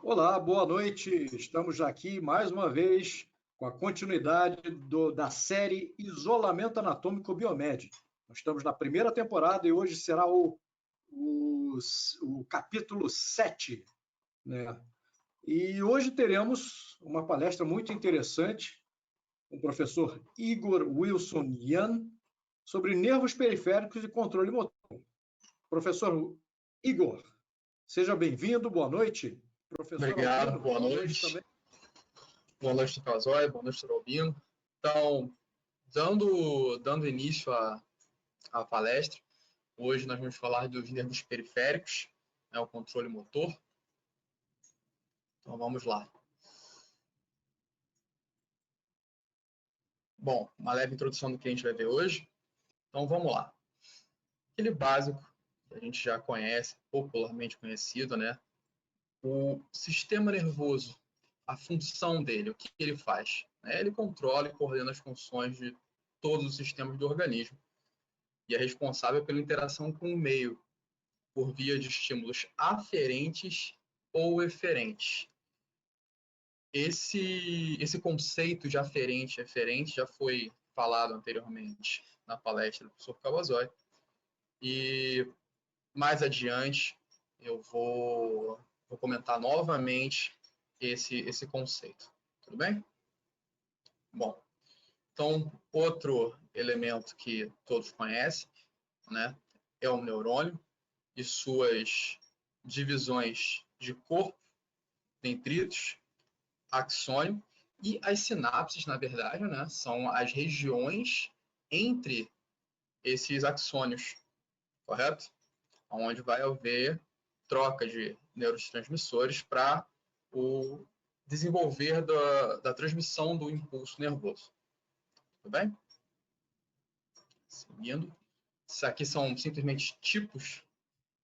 Olá, boa noite. Estamos aqui mais uma vez com a continuidade da série Isolamento Anatômico Biomed. Nós estamos na primeira temporada e hoje será o capítulo 7, né? E hoje teremos uma palestra muito interessante com o professor Igor Wilson Yan sobre nervos periféricos e controle motor. Professor Igor, seja bem-vindo, boa noite. Professor Obrigado, Albino, boa noite. também. Boa noite, Dr. Zóia, boa noite, Dr. Albino. Então, dando início à palestra, hoje nós vamos falar dos nervos periféricos, o controle motor. Então, vamos lá. Bom, uma leve introdução do que a gente vai ver hoje. Então, vamos lá. Aquele básico que a gente já conhece, popularmente conhecido, né? O sistema nervoso, a função dele, o que ele faz? Ele controla e coordena as funções de todos os sistemas do organismo e é responsável pela interação com o meio, por via de estímulos aferentes ou eferentes. Esse conceito de aferente e eferente já foi falado anteriormente na palestra do professor Kawasoi, e mais adiante eu vou comentar novamente esse conceito. Tudo bem? Bom, então, outro elemento que todos conhecem, né, é o neurônio e suas divisões de corpo, dendritos, axônio, e as sinapses, na verdade, né, são as regiões entre esses axônios, correto? Onde vai haver troca de neurotransmissores para o desenvolver da transmissão do impulso nervoso. Tudo bem? Seguindo. Isso aqui são simplesmente tipos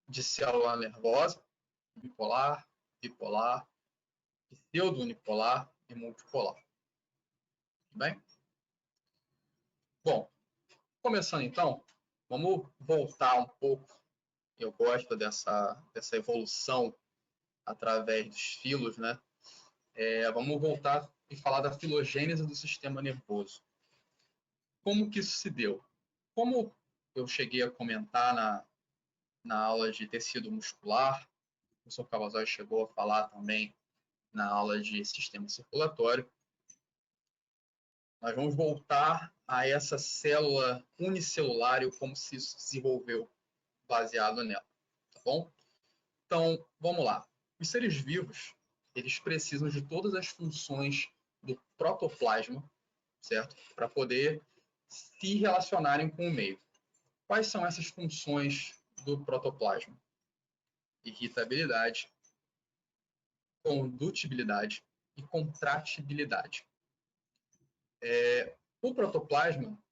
de célula nervosa: bipolar, bipolar, pseudo-unipolar e multipolar. Tudo bem? Bom, começando então, vamos voltar um pouco. Eu gosto dessa evolução através dos filos, né? Vamos voltar e falar da filogênese do sistema nervoso. Como que isso se deu? Como eu cheguei a comentar na aula de tecido muscular, o professor Kawasaki chegou a falar também na aula de sistema circulatório, nós vamos voltar a essa célula unicelular e como se isso se desenvolveu baseado nela, tá bom? Então, vamos lá. Os seres vivos, eles precisam de todas as funções do protoplasma, certo? Para poder se relacionarem com o meio. Quais são essas funções do protoplasma? Irritabilidade, condutibilidade e contratibilidade. O protoplasma,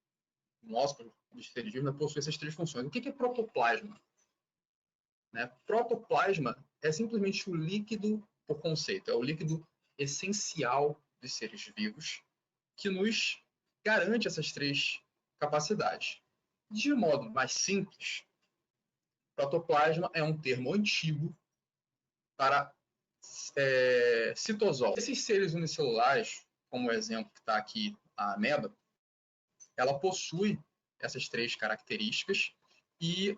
nosso seres vivos, possui essas três funções. O que é protoplasma? Protoplasma é simplesmente o líquido, por conceito, é o líquido essencial dos seres vivos que nos garante essas três capacidades. De modo mais simples, protoplasma é um termo antigo para citosol. Esses seres unicelulares, como o exemplo que está aqui, a ameba, ela possui essas três características e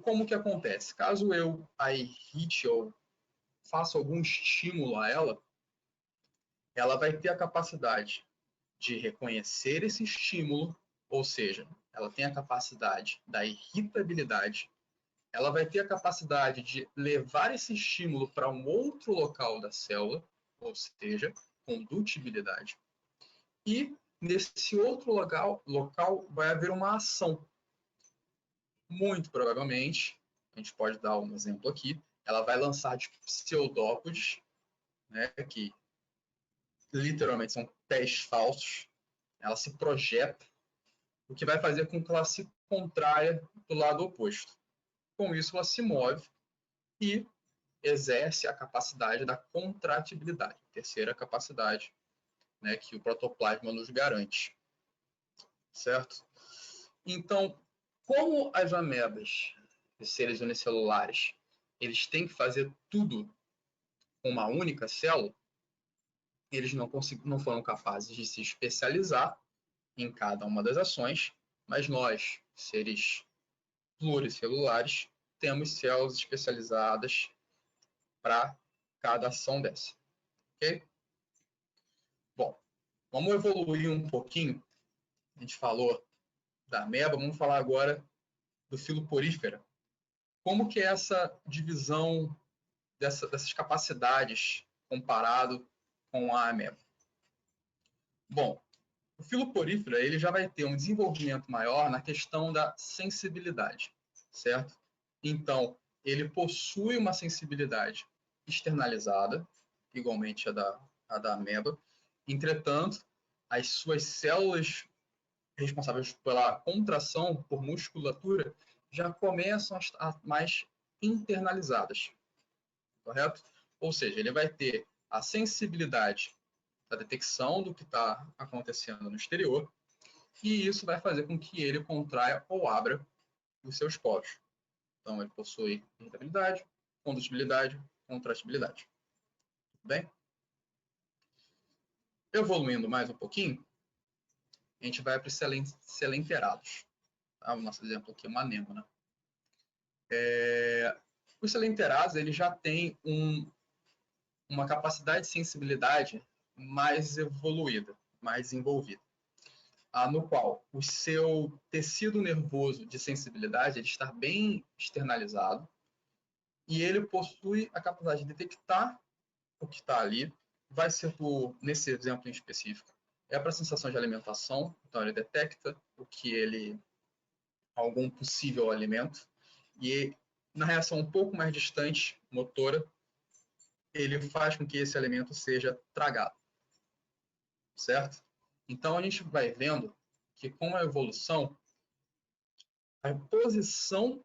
como que acontece? Caso eu a irrite ou faça algum estímulo a ela, ela vai ter a capacidade de reconhecer esse estímulo, ou seja, ela tem a capacidade da irritabilidade, ela vai ter a capacidade de levar esse estímulo para um outro local da célula, ou seja, condutibilidade, e nesse outro local vai haver uma ação. Muito provavelmente, a gente pode dar um exemplo aqui, ela vai lançar de pseudópodes, né, que literalmente são pés falsos, ela se projeta, o que vai fazer com que ela se contraia do lado oposto. Com isso, ela se move e exerce a capacidade da contratibilidade, a terceira capacidade, né, que o protoplasma nos garante. Certo? Então, como as amebas, os seres unicelulares, eles têm que fazer tudo com uma única célula, eles não foram capazes de se especializar em cada uma das ações, mas nós, seres pluricelulares, temos células especializadas para cada ação dessa. Ok? Bom, vamos evoluir um pouquinho. A gente falou da ameba, vamos falar agora do filoporífera. Como que é essa divisão dessas capacidades comparado com a ameba? Bom, o filoporífera ele já vai ter um desenvolvimento maior na questão da sensibilidade, certo? Então, ele possui uma sensibilidade externalizada, igualmente a da ameba. Entretanto, as suas células responsáveis pela contração por musculatura já começam a estar mais internalizadas, correto? Ou seja, ele vai ter a sensibilidade da detecção do que está acontecendo no exterior, e isso vai fazer com que ele contraia ou abra os seus poros. Então, ele possui irritabilidade, condutibilidade, contratibilidade. Tudo bem? Evoluindo mais um pouquinho, a gente vai para os selenterados. Tá? O nosso exemplo aqui é uma anêmona. Os selenterados ele já tem uma capacidade de sensibilidade mais evoluída, mais desenvolvida, no qual o seu tecido nervoso de sensibilidade ele está bem externalizado e ele possui a capacidade de detectar o que está ali. Vai ser, nesse exemplo em específico, é para a sensação de alimentação, então ele detecta algum possível alimento, e na reação um pouco mais distante, motora, ele faz com que esse alimento seja tragado, certo? Então a gente vai vendo que com a evolução, a posição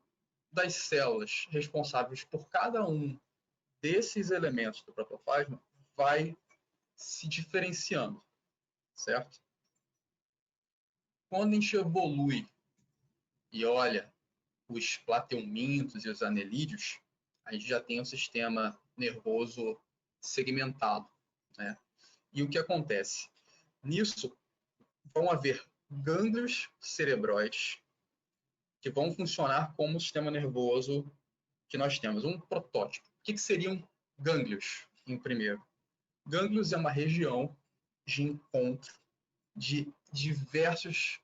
das células responsáveis por cada um desses elementos do protoplasma vai se diferenciando, certo? Quando a gente evolui e olha os plateumintos e os anelídeos, a gente já tem um sistema nervoso segmentado, né? E o que acontece? Nisso, vão haver gânglios cerebroides que vão funcionar como o sistema nervoso que nós temos, um protótipo. O que seriam gânglios, em primeiro? Gânglios é uma região de encontro de diversos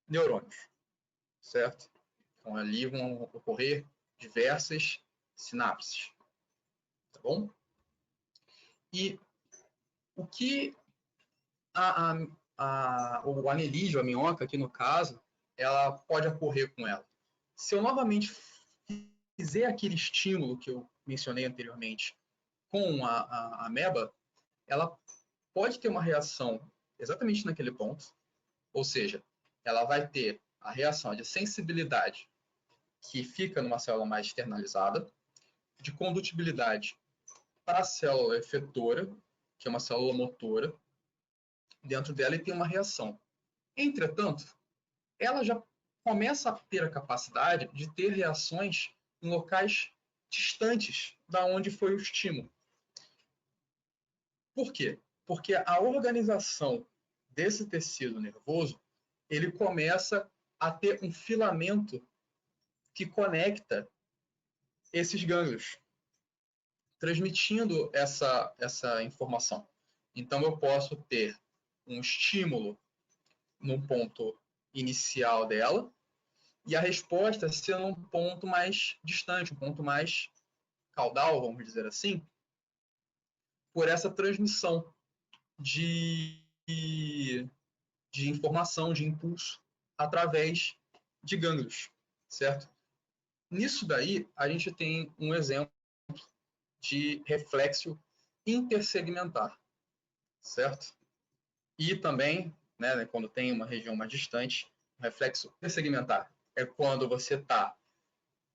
neurônios, certo? Então, ali vão ocorrer diversas sinapses, tá bom? E o que o anelídeo, a minhoca aqui no caso, ela pode ocorrer com ela? Se eu novamente fizer aquele estímulo que eu mencionei anteriormente com a ameba, ela pode ter uma reação exatamente naquele ponto, ou seja, ela vai ter a reação de sensibilidade que fica numa célula mais externalizada, de condutibilidade para a célula efetora, que é uma célula motora, dentro dela e tem uma reação. Entretanto, ela já começa a ter a capacidade de ter reações em locais distantes da onde foi o estímulo. Por quê? Porque a organização desse tecido nervoso, ele começa a ter um filamento que conecta esses gânglios, transmitindo essa informação. Então, eu posso ter um estímulo no ponto inicial dela e a resposta ser um ponto mais distante, um ponto mais caudal, vamos dizer assim, por essa transmissão de informação, de impulso, através de gânglios, certo? Nisso daí, a gente tem um exemplo de reflexo intersegmentar, certo? E também, né, quando tem uma região mais distante, o reflexo intersegmentar é quando você está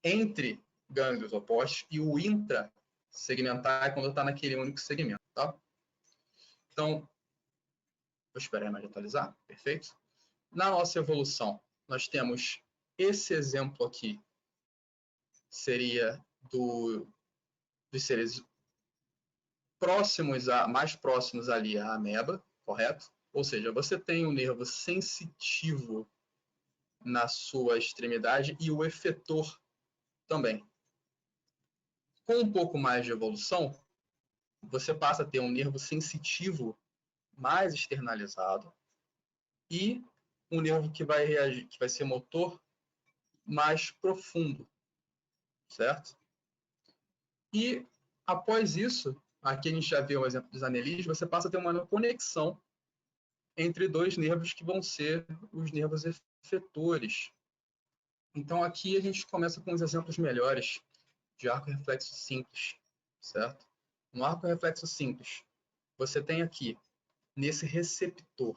entre gânglios opostos e o intrasegmentar é quando está naquele único segmento, tá? Então, vou esperar mais atualizar, perfeito? Na nossa evolução, nós temos esse exemplo aqui, seria dos seres mais próximos ali à ameba, correto? Ou seja, você tem um nervo sensitivo na sua extremidade e o efetor também. Com um pouco mais de evolução, você passa a ter um nervo sensitivo mais externalizado e um nervo que vai reagir, que vai ser motor mais profundo, certo? E após isso, aqui a gente já viu o exemplo dos anelis, você passa a ter uma conexão entre dois nervos que vão ser os nervos efetores. Então aqui a gente começa com os exemplos melhores de arco reflexo simples, certo? No arco reflexo simples, você tem aqui, nesse receptor,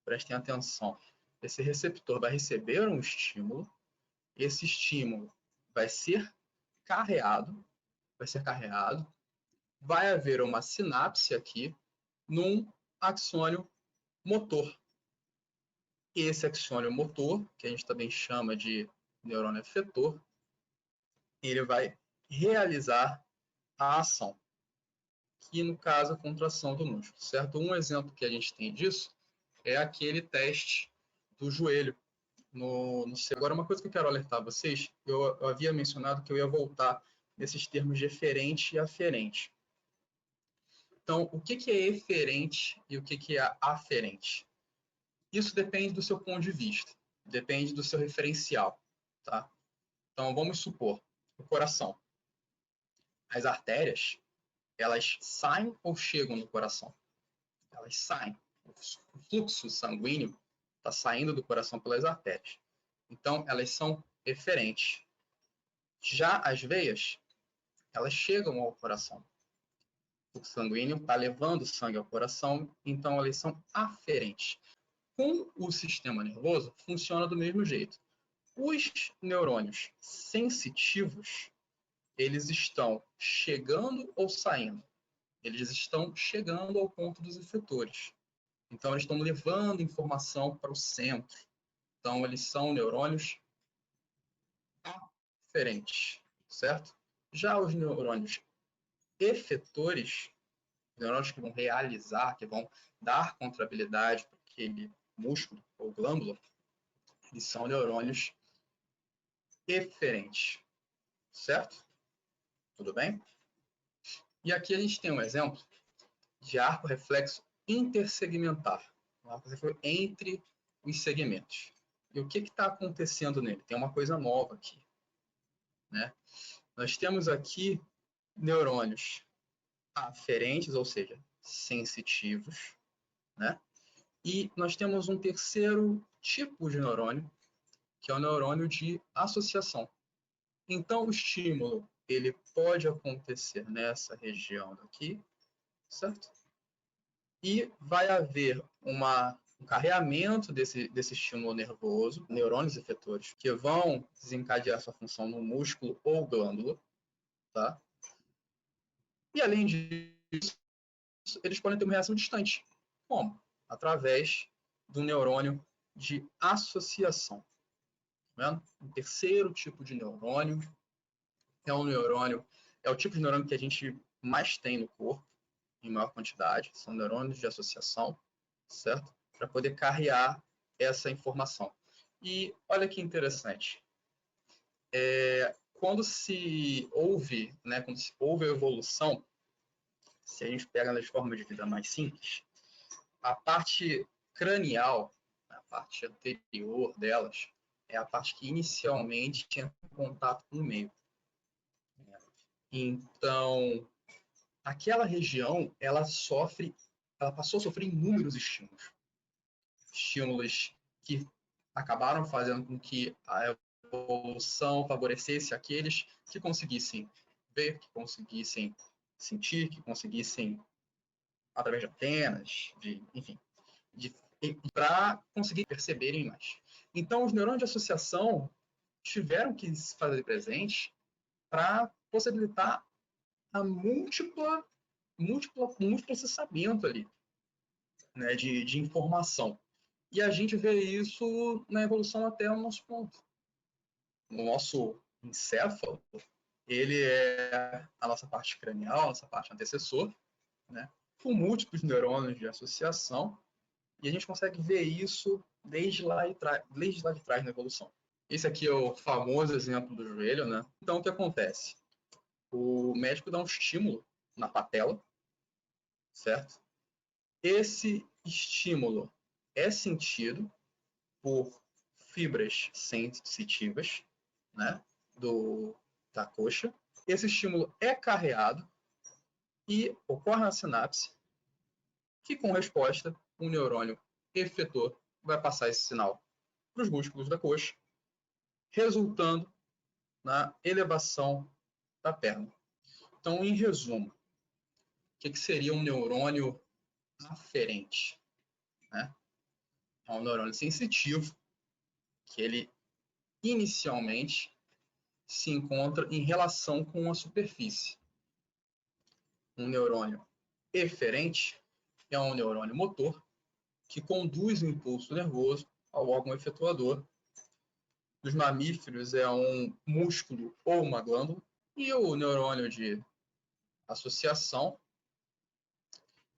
prestem atenção, esse receptor vai receber um estímulo, esse estímulo vai ser carreado, vai haver uma sinapse aqui num axônio motor. Esse axônio motor, que a gente também chama de neurônio efetor, ele vai realizar a ação, que no caso a contração do músculo, certo? Um exemplo que a gente tem disso é aquele teste do joelho. Agora, uma coisa que eu quero alertar vocês, eu havia mencionado que eu ia voltar nesses termos de eferente e aferente. Então, o que é eferente e o que é aferente? Isso depende do seu ponto de vista, depende do seu referencial, tá? Então, vamos supor, o coração. As artérias, elas saem ou chegam no coração? Elas saem. O fluxo sanguíneo está saindo do coração pelas artérias. Então, elas são eferentes. Já as veias, elas chegam ao coração. O fluxo sanguíneo está levando sangue ao coração, então elas são aferentes. Com o sistema nervoso, funciona do mesmo jeito. Os neurônios sensitivos, eles estão chegando ou saindo? Eles estão chegando ao ponto dos efetores. Então, eles estão levando informação para o centro. Então, eles são neurônios aferentes, certo? Já os neurônios efetores, neurônios que vão realizar, que vão dar contrabilidade para aquele músculo ou glândula, eles são neurônios eferentes, certo? Tudo bem? E aqui a gente tem um exemplo de arco reflexo intersegmentar, um arco reflexo entre os segmentos. E o que está acontecendo nele? Tem uma coisa nova aqui, né? Nós temos aqui neurônios aferentes, ou seja, sensitivos, né? E nós temos um terceiro tipo de neurônio, que é o neurônio de associação. Então, o estímulo ele pode acontecer nessa região aqui, certo? E vai haver um carreamento desse estímulo nervoso, neurônios efetores, que vão desencadear sua função no músculo ou glândula, tá? E, além disso, eles podem ter uma reação distante. Como? Através do neurônio de associação. Tá vendo? Um terceiro tipo de neurônio é o tipo de neurônio que a gente mais tem no corpo, em maior quantidade, são neurônios de associação, certo? Para poder carrear essa informação. E olha que interessante, quando se ouve a evolução, se a gente pega nas formas de vida mais simples, a parte cranial, a parte anterior delas, é a parte que inicialmente tinha contato com o meio. Então, aquela região, ela passou a sofrer inúmeros estímulos. Estímulos que acabaram fazendo com que a evolução favorecesse aqueles que conseguissem ver, que conseguissem sentir, que conseguissem, através de antenas, enfim, para conseguir perceberem mais. Então, os neurônios de associação tiveram que se fazer presentes para possibilitar a múltiplo processamento ali, né, de informação. E a gente vê isso na evolução até o nosso ponto. No nosso encéfalo, ele é a nossa parte cranial, a nossa parte antecessor, né? Com múltiplos neurônios de associação, e a gente consegue ver isso desde lá de trás na evolução. Esse aqui é o famoso exemplo do joelho, né? Então, o que acontece? O médico dá um estímulo na patela, certo? Esse estímulo é sentido por fibras sensitivas, né, da coxa. Esse estímulo é carreado e ocorre na sinapse, que com resposta, um neurônio efetor vai passar esse sinal para os músculos da coxa, resultando na elevação da perna. Então, em resumo, o que seria um neurônio aferente? Né? É um neurônio sensitivo que ele inicialmente se encontra em relação com a superfície. Um neurônio eferente é um neurônio motor que conduz o impulso nervoso ao órgão efetuador. Dos mamíferos é um músculo ou uma glândula, e o neurônio de associação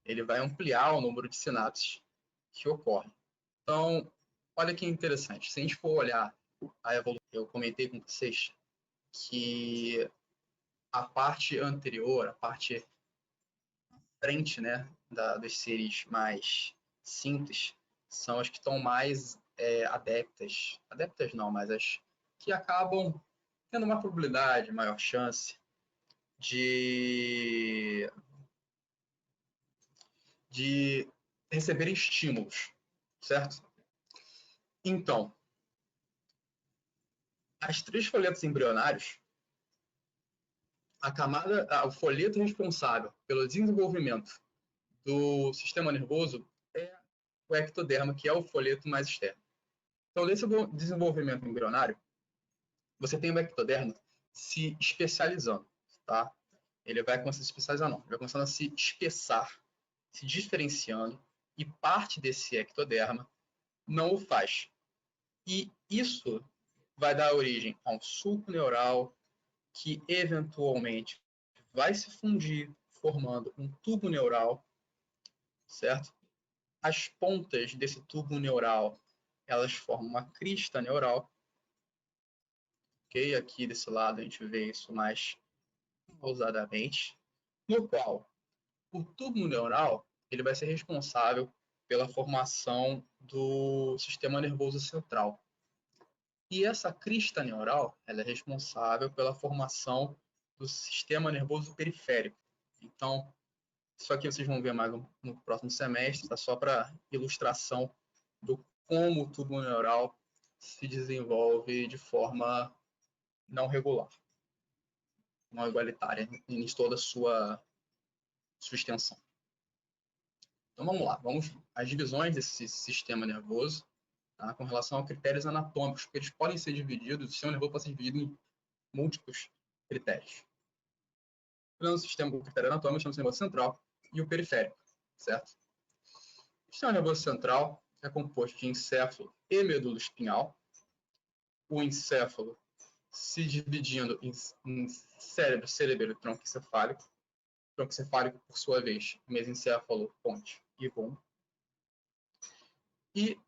ele vai ampliar o número de sinapses que ocorrem. Então, olha que interessante. Se a gente for olhar a evolução, eu comentei com vocês que a parte anterior, a parte frente, né, dos seres mais simples, são as que estão mais adeptas não, mas as que acabam tendo uma probabilidade, maior chance de receber estímulos, certo? Então, as três folhetos embrionários, o folheto responsável pelo desenvolvimento do sistema nervoso é o ectoderma, que é o folheto mais externo. Então, nesse desenvolvimento embrionário, você tem o ectoderma se especializando, tá? Ele vai começar a se especializar, não. Ele vai começando a se espessar, se diferenciando, e parte desse ectoderma não o faz. E isso vai dar origem a um sulco neural que, eventualmente, vai se fundir, formando um tubo neural, certo? As pontas desse tubo neural, elas formam uma crista neural. Ok? Aqui desse lado a gente vê isso mais pausadamente, no qual o tubo neural ele vai ser responsável pela formação do sistema nervoso central. E essa crista neural ela é responsável pela formação do sistema nervoso periférico. Então, isso aqui vocês vão ver mais no próximo semestre, tá? Só para ilustração do como o tubo neural se desenvolve de forma não regular, não igualitária em toda a sua extensão. Então vamos lá, vamos às divisões desse sistema nervoso, tá? Com relação a critérios anatômicos, porque eles podem ser divididos, o sistema nervoso pode ser dividido em múltiplos critérios. O sistema com critério anatômico chama-se nervoso central e o periférico, certo? O sistema nervoso central é composto de encéfalo e medula espinhal. O encéfalo se dividindo em cérebro, cerebelo e tronco encefálico. O tronco encefálico, por sua vez, mesencéfalo, ponte e vômito. E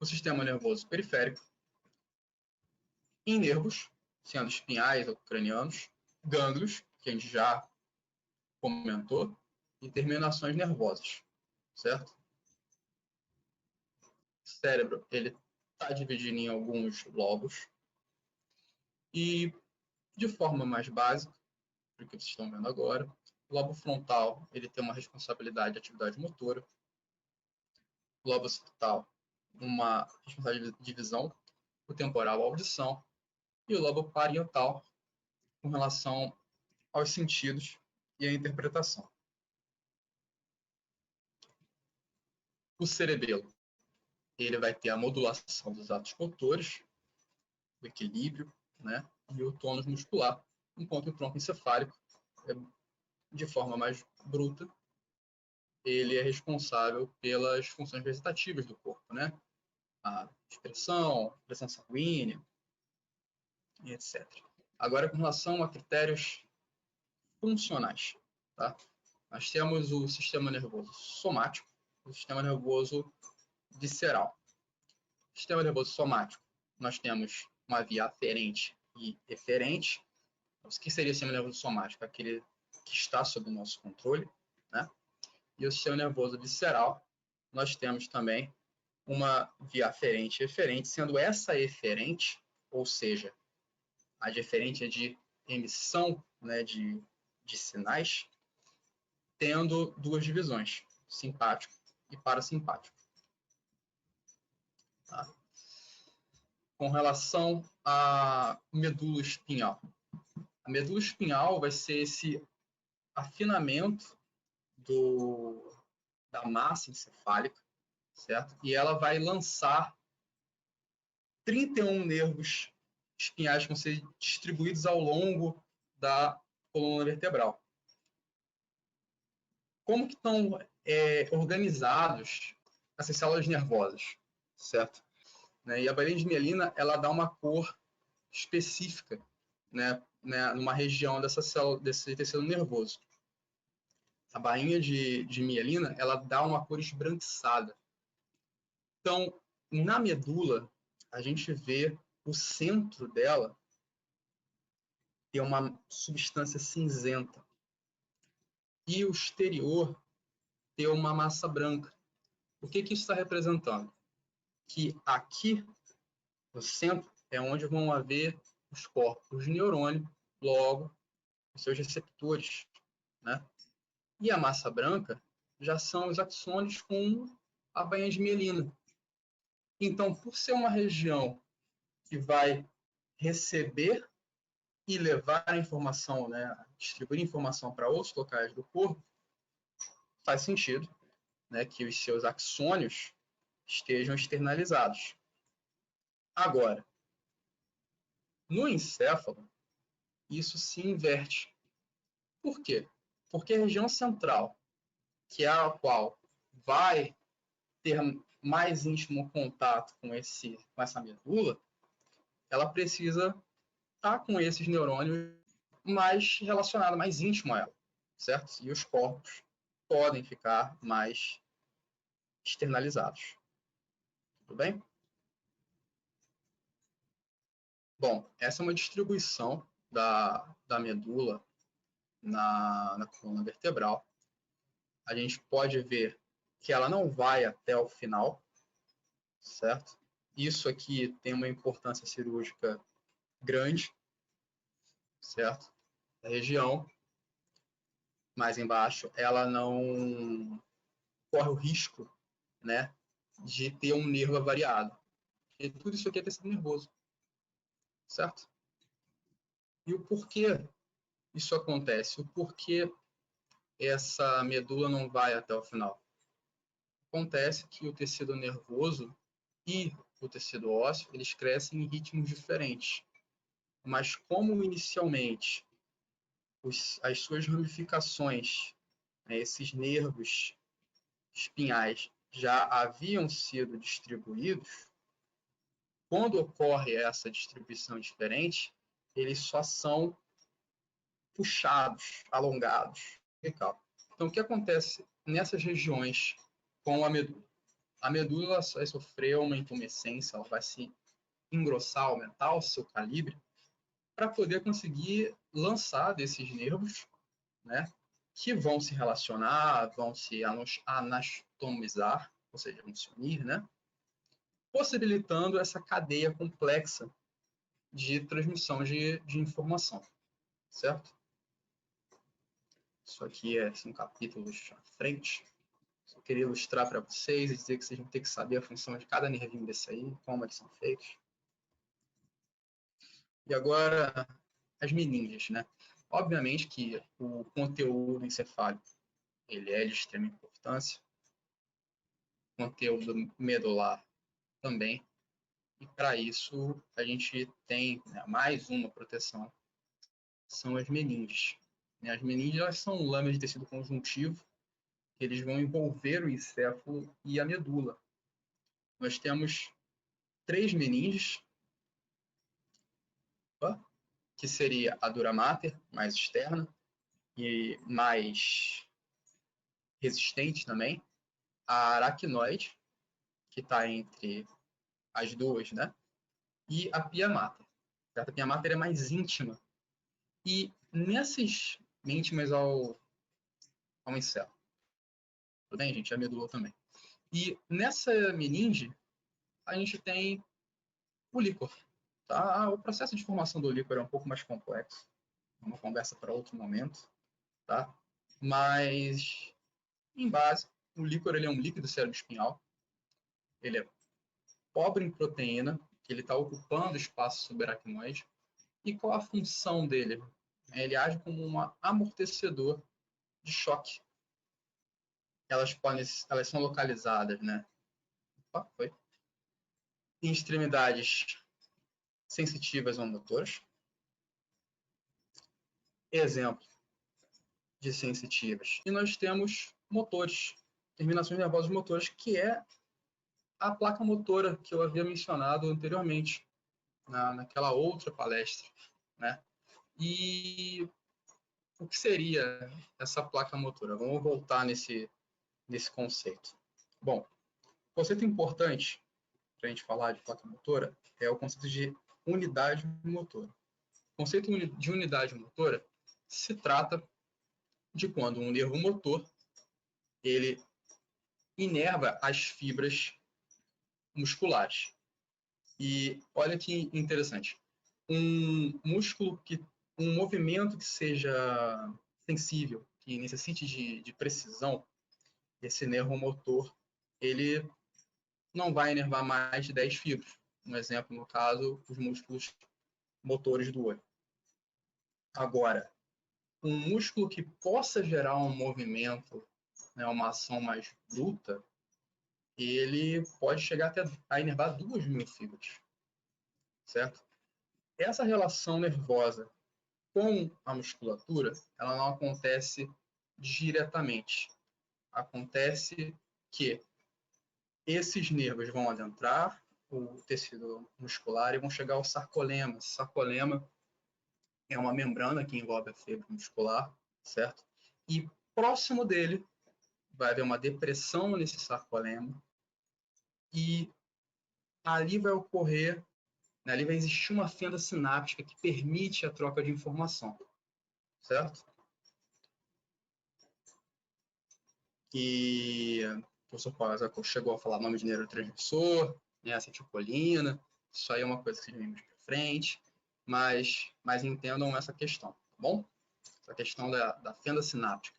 o sistema nervoso periférico em nervos, sendo espinhais ou cranianos, gânglios, que a gente já comentou, e terminações nervosas, certo? O cérebro, ele está dividido em alguns lobos e, de forma mais básica, o que vocês estão vendo agora, o lobo frontal, ele tem uma responsabilidade de atividade motora, o lobo occipital, uma responsabilidade de visão, o temporal, a audição, e o lobo parietal, com relação aos sentidos e à interpretação. O cerebelo, ele vai ter a modulação dos atos motores, o equilíbrio, né, e o tônus muscular, enquanto o tronco encefálico, de forma mais bruta, ele é responsável pelas funções vegetativas do corpo, né? A expressão, pressão sanguínea, etc. Agora, com relação a critérios funcionais, tá? Nós temos o sistema nervoso somático, o sistema nervoso visceral. O sistema nervoso somático, nós temos uma via aferente e eferente. O que seria o sistema nervoso somático? Aquele que está sob o nosso controle, né? E o sistema nervoso visceral, nós temos também uma via aferente e eferente, sendo essa eferente, ou seja, a deferente é de emissão, né, de sinais, tendo duas divisões, simpático e parasimpático. Tá? Com relação à medula espinhal. A medula espinhal vai ser esse afinamento da massa encefálica, certo? E ela vai lançar 31 nervos espinhais que vão ser distribuídos ao longo da coluna vertebral. Como que estão organizados essas células nervosas, certo? E a bainha de mielina, ela dá uma cor específica, né, numa região dessa célula, desse tecido nervoso. A bainha de mielina, ela dá uma cor esbranquiçada. Então, na medula, a gente vê o centro dela ter uma substância cinzenta e o exterior ter uma massa branca. O que isso está representando? Que aqui, no centro, é onde vão haver os corpos de neurônio, logo, os seus receptores, né? E a massa branca já são os axônios com a bainha de mielina. Então, por ser uma região que vai receber e levar a informação, né, distribuir informação para outros locais do corpo, faz sentido, né, que os seus axônios estejam externalizados. Agora, no encéfalo, isso se inverte. Por quê? Porque a região central, que é a qual vai ter mais íntimo contato com essa medula, ela precisa estar com esses neurônios mais relacionado, mais íntimo a ela, certo? E os corpos podem ficar mais externalizados. Tudo bem? Bom, essa é uma distribuição da medula na coluna vertebral. A gente pode ver que ela não vai até o final, certo? Isso aqui tem uma importância cirúrgica grande, certo? A região mais embaixo, ela não corre o risco, né, de ter um nervo avariado. E tudo isso aqui é tecido nervoso, certo? E o porquê isso acontece? O porquê essa medula não vai até o final? Acontece que o tecido nervoso e o tecido ósseo, eles crescem em ritmos diferentes. Mas como inicialmente as suas ramificações, né, esses nervos espinhais já haviam sido distribuídos, quando ocorre essa distribuição diferente, eles só são puxados, alongados. Então, o que acontece nessas regiões com a medula? A medula vai sofrer uma intumescência, ela vai se engrossar, aumentar o seu calibre, para poder conseguir lançar desses nervos, né, que vão se relacionar, vão se anatomizar, ou seja, vão se unir, né, possibilitando essa cadeia complexa de transmissão de informação, certo? Isso aqui são capítulos à frente. Só queria ilustrar para vocês e dizer que vocês vão ter que saber a função de cada nervinho desse aí, como eles são feitos. E agora, as meninges, né? Obviamente que o conteúdo encefálico ele é de extrema importância, o conteúdo medular também, e para isso a gente tem, né, mais uma proteção, são as meninges. As meninges elas são lâminas de tecido conjuntivo, que eles vão envolver o encéfalo e a medula. Nós temos 3 meninges. que seria a dura mater, mais externa e mais resistente também. A aracnoide, que está entre as duas, né? E a pia mater. A pia mater é mais íntima. E nessas íntimas ao micelo. Tudo bem, gente? A medula também. E nessa meninge, a gente tem o líquor. Tá? O processo de formação do líquor é um pouco mais complexo. É uma conversa para outro momento. Tá? Mas, em base, o líquor ele é um líquido cerebroespinhal. Ele é pobre em proteína, que ele está ocupando espaço subaracnoide. E qual a função dele? Ele age como um amortecedor de choque. Elas são localizadas, né? Opa, foi. Em extremidades sensitivas ou motoras. Exemplo de sensitivas. E nós temos motores, terminações nervosas motoras, que é a placa motora que eu havia mencionado anteriormente, naquela outra palestra, né? E o que seria essa placa motora? Vamos voltar nesse conceito. Bom, o conceito importante para a gente falar de placa motora é o conceito de unidade motora. O conceito de unidade motora se trata de quando um nervo motor ele inerva as fibras musculares. E olha que interessante. Um movimento que seja sensível, que necessite de precisão, esse nervo motor, ele não vai inervar mais de 10 fibras. Um exemplo, no caso, os músculos motores do olho. Agora, um músculo que possa gerar um movimento, né, uma ação mais bruta, ele pode chegar até a inervar 2.000 fibras, certo? Essa relação nervosa com a musculatura, ela não acontece diretamente. Acontece que esses nervos vão adentrar o tecido muscular e vão chegar ao sarcolema. Esse sarcolema é uma membrana que envolve a fibra muscular, certo? E próximo dele vai haver uma depressão nesse sarcolema e ali vai ocorrer, né, ali vai existir uma fenda sináptica que permite a troca de informação, certo? E o professor Paulo chegou a falar nome de neurotransmissor, né, acetilcolina, isso aí é uma coisa que vocês vemos para frente, mas entendam essa questão, tá bom? Essa questão da fenda sináptica.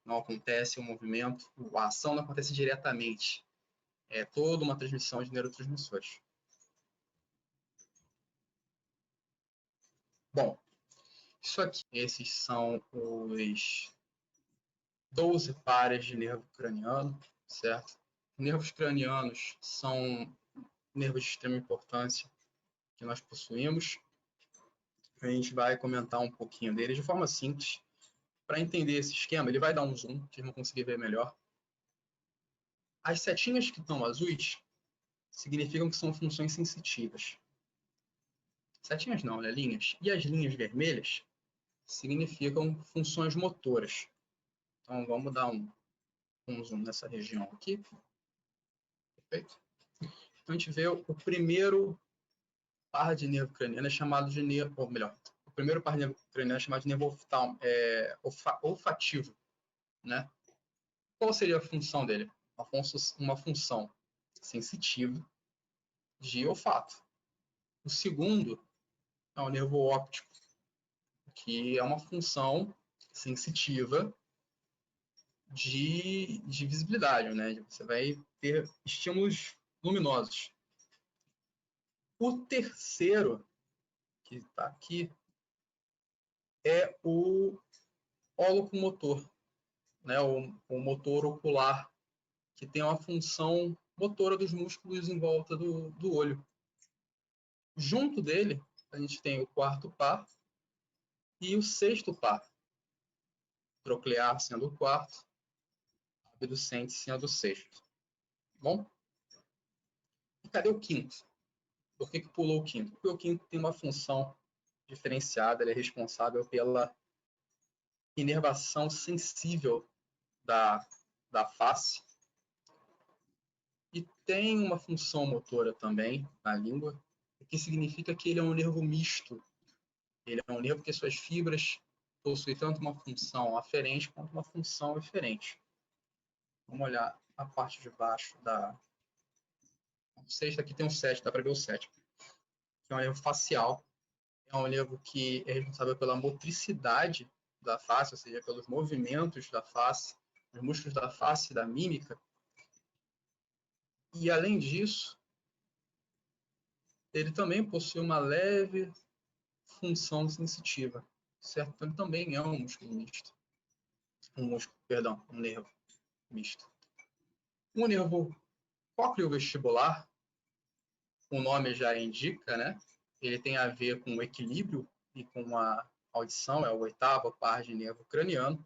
Não acontece o movimento, a ação não acontece diretamente. É toda uma transmissão de neurotransmissores. Bom, isso aqui, esses são os 12 pares de nervo craniano, certo? Nervos cranianos são nervos de extrema importância que nós possuímos. A gente vai comentar um pouquinho deles de forma simples. Para entender esse esquema, ele vai dar um zoom, vocês vão conseguir ver melhor. As setinhas que estão azuis significam que são funções sensitivas. Setinhas não, né? Linhas. E as linhas vermelhas significam funções motoras. Então, vamos dar um zoom nessa região aqui. Perfeito? Então, a gente vê o primeiro par de nervo craniano é chamado de nervo, ou melhor, o primeiro par de nervo craniano é chamado de nervo olfativo, né? Qual seria a função dele? Uma função sensitiva de olfato. O segundo é o nervo óptico, que é uma função sensitiva de visibilidade, né? Você vai ter estímulos luminosos. O terceiro, que está aqui, é o olocomotor, né? O motor ocular, que tem uma função motora dos músculos em volta do olho. Junto dele, a gente tem o quarto par e o sexto par. Troclear sendo o quarto, abducente sendo o sexto. Bom? E cadê o quinto? Por que pulou o quinto? Porque o quinto tem uma função diferenciada, ela é responsável pela inervação sensível da face e tem uma função motora também na língua, o que significa que ele é um nervo misto. Ele é um nervo que suas fibras possuem tanto uma função aferente quanto uma função eferente. Vamos olhar a parte de baixo da... O sexto aqui tem um 7, dá para ver o 7. Que é um nervo facial. É um nervo que é responsável pela motricidade da face, ou seja, pelos movimentos da face, os músculos da face e da mímica. E, além disso, ele também possui uma leve função sensitiva, certo? Então, ele também é um músculo misto. Um nervo misto. O nervo cócleo-vestibular, o nome já indica, né? Ele tem a ver com o equilíbrio e com a audição, é o oitavo par de nervo craniano.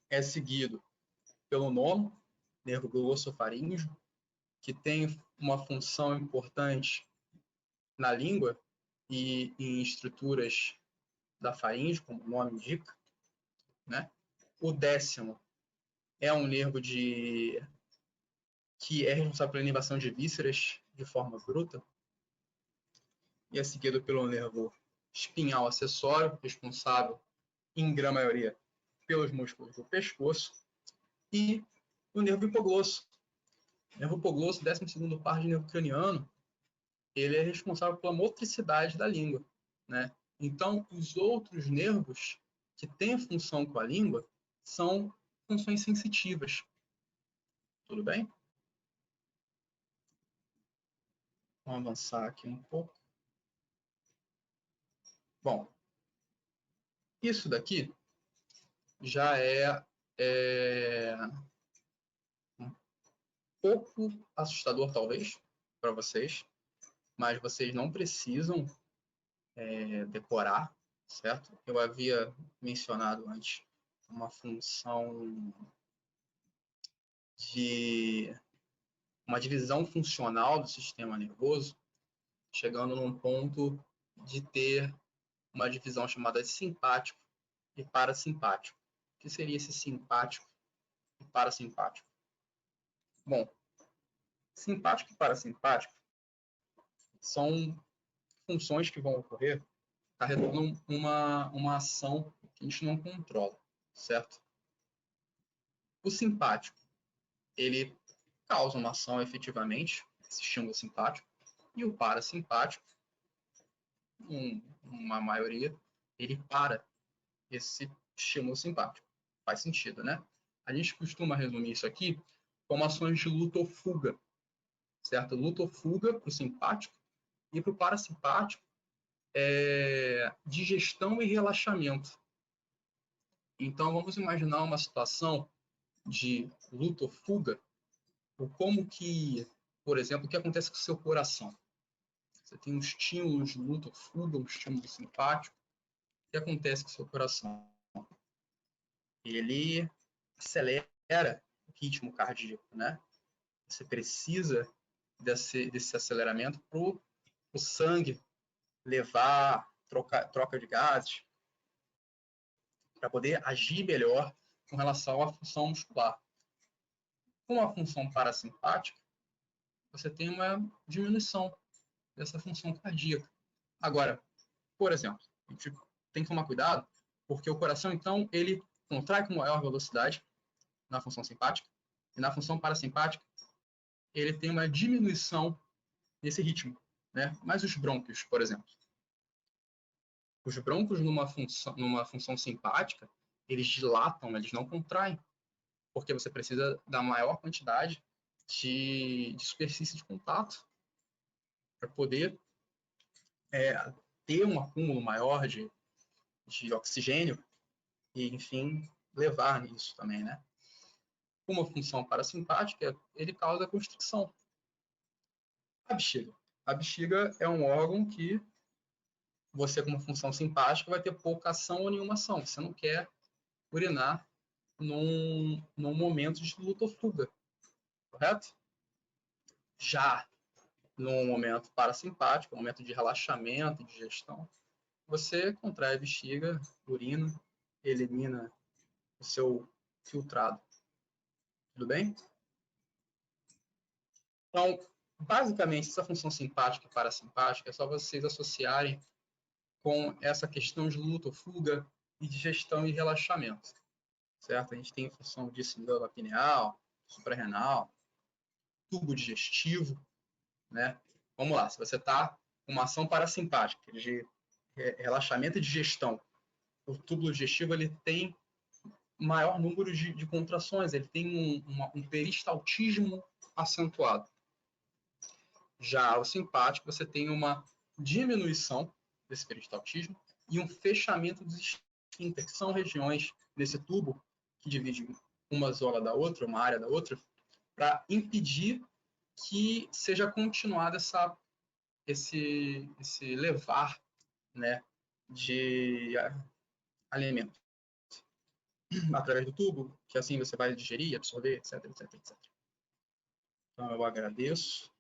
É seguido pelo nono, nervo glossofaríngeo, que tem uma função importante na língua e em estruturas da faringe, como o nome indica, né? O décimo é um nervo que é responsável pela inervação de vísceras de forma bruta, e é seguido pelo nervo espinhal acessório, responsável, em grande maioria, pelos músculos do pescoço, e o nervo hipoglosso. O nervo hipoglosso, 12º par de nervo craniano, ele é responsável pela motricidade da língua, né? Então, os outros nervos que têm função com a língua são funções sensitivas. Tudo bem? Vamos avançar aqui um pouco. Bom, isso daqui já é um pouco assustador, talvez, para vocês, mas vocês não precisam decorar, certo? Eu havia mencionado antes uma função de uma divisão funcional do sistema nervoso, chegando num ponto de ter uma divisão chamada de simpático e parasimpático. O que seria esse simpático e parasimpático? Bom, simpático e parasimpático são funções que vão ocorrer carregando uma ação que a gente não controla, certo? O simpático, ele causa uma ação efetivamente, esse estímulo simpático, e o parasimpático, uma maioria, ele para esse estímulo simpático. Faz sentido, né? A gente costuma resumir isso aqui como ações de luta ou fuga, certo? Luta ou fuga para o simpático e para o parasimpático digestão e relaxamento. Então, vamos imaginar uma situação de luta ou fuga, ou como que, por exemplo, o que acontece com o seu coração. Você tem um estímulo de luta ou fuga, um estímulo simpático. O que acontece com o seu coração? Ele acelera o ritmo cardíaco, né? Você precisa desse aceleramento para o sangue levar troca de gases, para poder agir melhor com relação à função muscular. Com a função parasimpática, você tem uma diminuição dessa função cardíaca. Agora, por exemplo, a gente tem que tomar cuidado, porque o coração, então, ele contrai com maior velocidade na função simpática, e na função parasimpática, ele tem uma diminuição nesse ritmo, né? Mas os brônquios, por exemplo. Os brônquios, numa função simpática, eles dilatam, eles não contraem, porque você precisa da maior quantidade de superfície de contato para poder ter um acúmulo maior de oxigênio e, enfim, levar nisso também, né? Uma função parasimpática, ele causa constricção. A bexiga. A bexiga é um órgão que você, como função simpática, vai ter pouca ação ou nenhuma ação. Você não quer urinar num momento de luta ou fuga, correto? Já no momento parasimpático, momento de relaxamento, digestão, você contrai a bexiga, urina, elimina o seu filtrado. Tudo bem? Então, basicamente, essa função simpática e parasimpática é só vocês associarem com essa questão de luta ou fuga e digestão e relaxamento, certo? A gente tem a função de síndrome pineal, suprarrenal, tubo digestivo, né? Vamos lá, se você está com uma ação parasimpática de relaxamento e digestão, o tubo digestivo ele tem maior número de contrações, ele tem um peristaltismo acentuado. Já o simpático, você tem uma diminuição desse peristaltismo e um fechamento dos esfíncteres, que são regiões nesse tubo que dividem uma zona da outra, uma área da outra, para impedir que seja continuado esse levar, né, de alimento através do tubo, que assim você vai digerir, absorver, etc, etc, etc. Então eu agradeço.